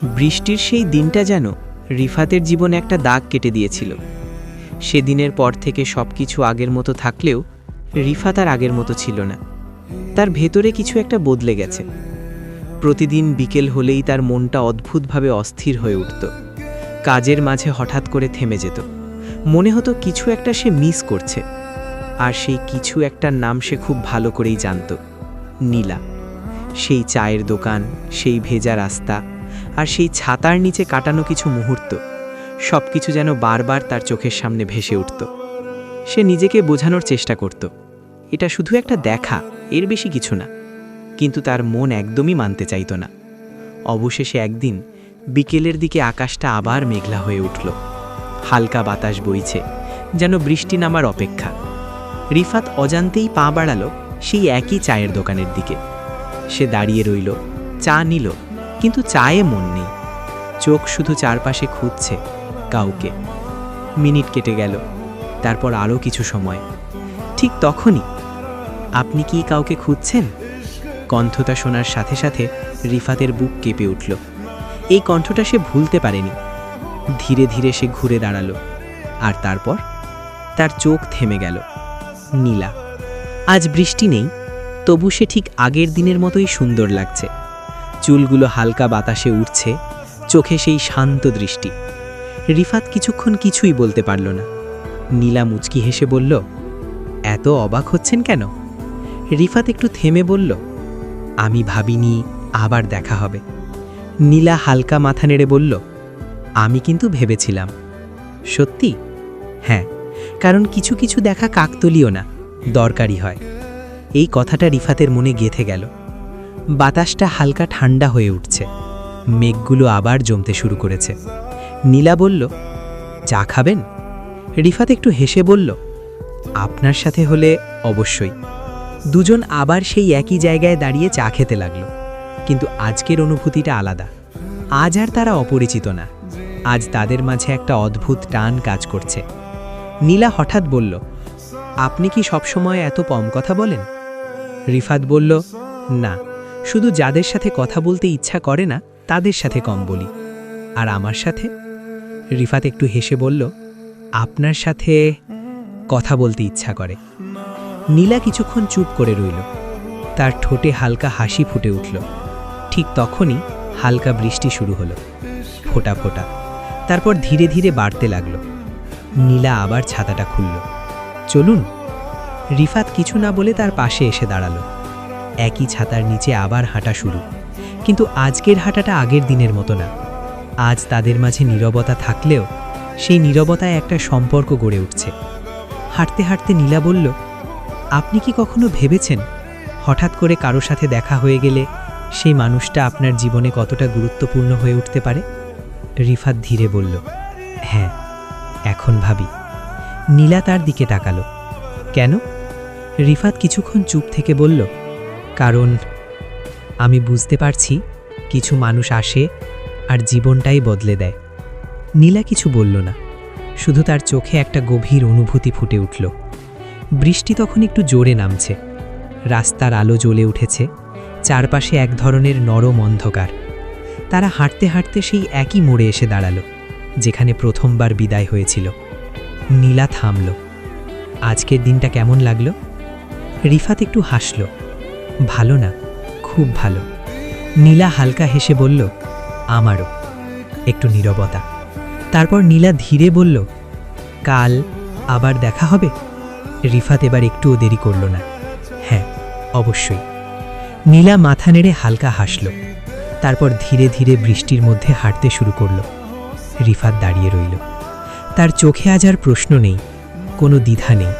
বৃষ্টির সেই দিনটা যেন রিফাতের জীবনে একটা দাগ কেটে দিয়েছিল। সেদিনের পর থেকে সবকিছু আগের মতো থাকলেও রিফাত আর আগের মতো ছিল না। তার ভেতরে কিছু একটা বদলে গেছে। প্রতিদিন বিকেল হলেই তার মনটা অদ্ভুতভাবে অস্থির হয়ে উঠত। কাজের মাঝে হঠাৎ করে থেমে যেত। মনে হতো কিছু একটা সে মিস করছে। আর সেই কিছু একটার নাম সে খুব ভালো করেই জানত, নীলা। সেই চায়ের দোকান, সেই ভেজা রাস্তা, আর সেই ছাতার নিচে কাটানো কিছু মুহূর্ত, সব কিছু যেন বারবার তার চোখের সামনে ভেসে উঠত। সে নিজেকে বোঝানোর চেষ্টা করত, এটা শুধু একটা দেখা, এর বেশি কিছু না। কিন্তু তার মন একদমই মানতে চাইত না। অবশেষে একদিন বিকেলের দিকে আকাশটা আবার মেঘলা হয়ে উঠল। হালকা বাতাস বইছে, যেন বৃষ্টি নামার অপেক্ষা। রিফাত অজান্তেই পা বাড়ালো সেই একই চায়ের দোকানের দিকে। সে দাঁড়িয়ে রইল, চা নিল, কিন্তু চায়ে মন নেই। চোখ শুধু চারপাশে খুঁজছে কাউকে। মিনিট কেটে গেল, তারপর আরও কিছু সময়। ঠিক তখনই, আপনি কি কাউকে খুঁজছেন? কণ্ঠটা শোনার সাথে সাথে রিফাতের বুক কেঁপে উঠল। এই কণ্ঠটা সে ভুলতে পারেনি। ধীরে ধীরে সে ঘুরে দাঁড়ালো, আর তারপর তার চোখ থেমে গেল। নীলা। আজ বৃষ্টি নেই, তবু সে ঠিক আগের দিনের মতোই সুন্দর লাগছে। চুলগুলো হালকা বাতাসে উঠছে, চোখে সেই শান্ত দৃষ্টি। রিফাত কিছুক্ষণ কিছুই বলতে পারল না। নীলা মুচকি হেসে বলল, এত অবাক হচ্ছেন কেন? রিফাত একটু থেমে বলল, আমি ভাবিনি আবার দেখা হবে। নীলা হালকা মাথা নেড়ে বলল, আমি কিন্তু ভেবেছিলাম। সত্যি? হ্যাঁ, কারণ কিছু কিছু দেখা কাকতলীয় না, দরকারি হয়। এই কথাটা রিফাতের মনে গেঁথে গেল। বাতাসটা হালকা ঠান্ডা হয়ে উঠছে। মেঘগুলো আবার জমতে শুরু করেছে। নীলা বলল, চা খাবেন? রিফাত একটু হেসে বলল, আপনার সাথে হলে অবশ্যই। দুজন আবার সেই একই জায়গায় দাঁড়িয়ে চা খেতে লাগলো। কিন্তু আজকের অনুভূতিটা আলাদা। আজ আর তারা অপরিচিত না। আজ তাদের মাঝে একটা অদ্ভুত টান কাজ করছে। নীলা হঠাৎ বলল, আপনি কি সবসময় এত কম কথা বলেন? রিফাত বলল, না, শুধু যাদের সাথে কথা বলতে ইচ্ছা করে না তাদের সাথে কম বলি। আর আমার সাথে? রিফাত একটু হেসে বলল, আপনার সাথে কথা বলতে ইচ্ছা করে। নীলা কিছুক্ষণ চুপ করে রইল। তার ঠোঁটে হালকা হাসি ফুটে উঠল। ঠিক তখনই হালকা বৃষ্টি শুরু হলো, ফোঁটা ফোঁটা। তারপর ধীরে ধীরে বাড়তে লাগল। নীলা আবার ছাতাটা খুলল। চলুন। রিফাত কিছু না বলে তার পাশে এসে দাঁড়ালো। একই ছাতার নিচে আবার হাঁটা শুরু। কিন্তু আজকের হাঁটাটা আগের দিনের মতো না। আজ তাদের মাঝে নীরবতা থাকলেও সেই নীরবতায় একটা সম্পর্ক গড়ে উঠছে। হাঁটতে হাঁটতে নীলা বলল, আপনি কি কখনো ভেবেছেন হঠাৎ করে কারো সাথে দেখা হয়ে গেলে সেই মানুষটা আপনার জীবনে কতটা গুরুত্বপূর্ণ হয়ে উঠতে পারে? রিফাত ধীরে বলল, হ্যাঁ, এখন ভাবি। নীলা তার দিকে তাকালো। কেন? রিফাত কিছুক্ষণ চুপ থেকে বলল, কারণ আমি বুঝতে পারছি কিছু মানুষ আসে আর জীবনটাই বদলে দেয়। নীলা কিছু বলল না, শুধু তার চোখে একটা গভীর অনুভূতি ফুটে উঠল। বৃষ্টি তখন একটু জোরে নামছে। রাস্তার আলো জ্বলে উঠেছে, চারপাশে এক ধরনের নরম অন্ধকার। তারা হাঁটতে হাঁটতে সেই একই মোড়ে এসে দাঁড়ালো, যেখানে প্রথমবার বিদায় হয়েছিল। নীলা থামল। আজকের দিনটা কেমন লাগলো? রিফাত একটু হাসল। ভালো না, খুব ভালো। নীলা হালকা হেসে বলল, আমারও। একটু নীরবতা। তারপর নীলা ধীরে বলল, কাল আবার দেখা হবে? রিফাত এবার একটুও দেরি করল না, হ্যাঁ, অবশ্যই। নীলা মাথা নেড়ে হালকা হাসল। তারপর ধীরে ধীরে বৃষ্টির মধ্যে হাঁটতে শুরু করল। রিফাত দাঁড়িয়ে রইল। তার চোখে আজ আর প্রশ্ন নেই, কোনো দ্বিধা নেই।